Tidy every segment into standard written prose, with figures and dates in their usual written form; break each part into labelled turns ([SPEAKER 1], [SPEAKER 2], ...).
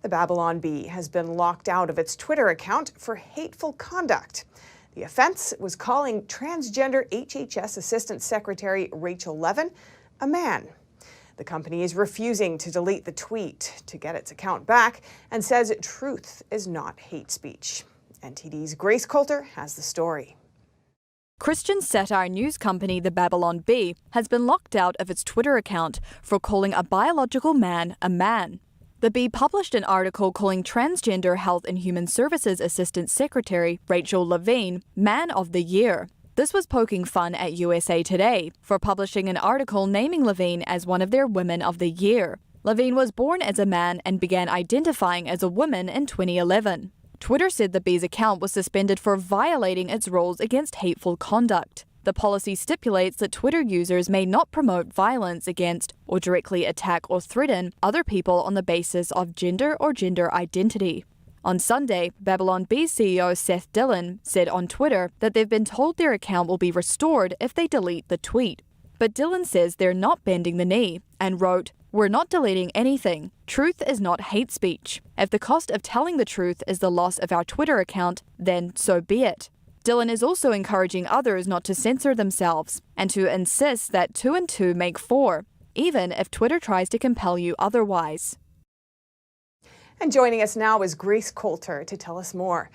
[SPEAKER 1] The Babylon Bee has been locked out of its Twitter account for hateful conduct. The offence was calling transgender HHS Assistant Secretary Rachel Levin a man. The company is refusing to delete the tweet to get its account back and says truth is not hate speech. NTD's Grace Coulter has the story.
[SPEAKER 2] Christian satire news company The Babylon Bee has been locked out of its Twitter account for calling a biological man a man. The Bee published an article calling Transgender Health and Human Services Assistant Secretary Rachel Levin Man of the Year. This was poking fun at USA Today for publishing an article naming Levin as one of their Women of the Year. Levin was born as a man and began identifying as a woman in 2011. Twitter said the Bee's account was suspended for violating its rules against hateful conduct. The policy stipulates that Twitter users may not promote violence against or directly attack or threaten other people on the basis of gender or gender identity. On Sunday, Babylon Bee CEO Seth Dillon said on Twitter that they've been told their account will be restored if they delete the tweet. But Dillon says they're not bending the knee and wrote, "We're not deleting anything. Truth is not hate speech. If the cost of telling the truth is the loss of our Twitter account, then so be it." Dillon is also encouraging others not to censor themselves and to insist that 2 and 2 make 4, even if Twitter tries to compel you otherwise.
[SPEAKER 1] And joining us now is Grace Coulter to tell us more.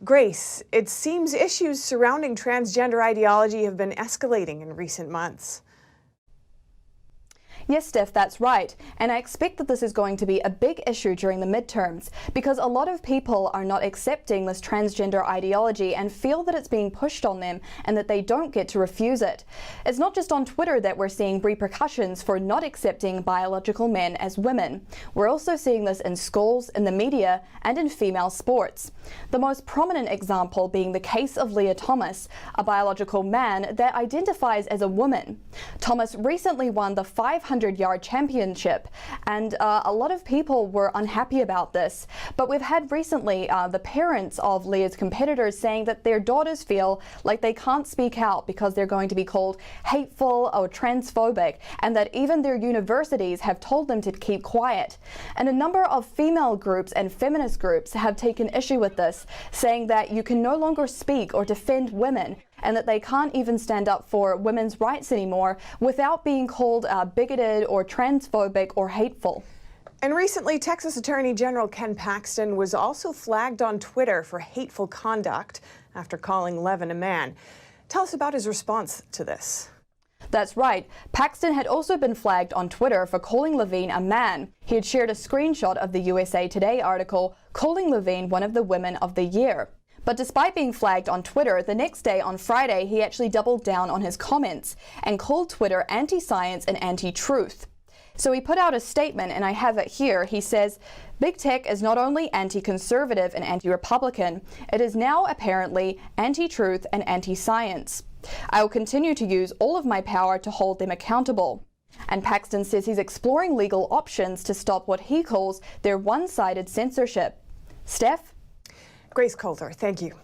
[SPEAKER 1] Grace, it seems issues surrounding transgender ideology have been escalating in recent months.
[SPEAKER 3] Yes, Steph, that's right. And I expect that this is going to be a big issue during the midterms because a lot of people are not accepting this transgender ideology and feel that it's being pushed on them and that they don't get to refuse it. It's not just on Twitter that we're seeing repercussions for not accepting biological men as women. We're also seeing this in schools, in the media, and in female sports. The most prominent example being the case of Leah Thomas, a biological man that identifies as a woman. Thomas recently won the 500-yard championship, and a lot of people were unhappy about this. But we've had recently the parents of Leah's competitors saying that their daughters feel like they can't speak out because they're going to be called hateful or transphobic, and that even their universities have told them to keep quiet. And a number of female groups and feminist groups have taken issue with this, saying that you can no longer speak or defend women, and that they can't even stand up for women's rights anymore without being called bigoted or transphobic or hateful.
[SPEAKER 1] And recently, Texas Attorney General Ken Paxton was also flagged on Twitter for hateful conduct after calling Levin a man. Tell us about his response to this.
[SPEAKER 3] That's right. Paxton had also been flagged on Twitter for calling Levin a man. He had shared a screenshot of the USA Today article calling Levin one of the Women of the Year. But despite being flagged on Twitter, the next day on Friday, he actually doubled down on his comments and called Twitter anti-science and anti-truth. So he put out a statement, and I have it here. He says, "Big tech is not only anti-conservative and anti-Republican, it is now apparently anti-truth and anti-science. I will continue to use all of my power to hold them accountable." And Paxton says he's exploring legal options to stop what he calls their one-sided censorship. Steph?
[SPEAKER 1] Grace Coulter, thank you.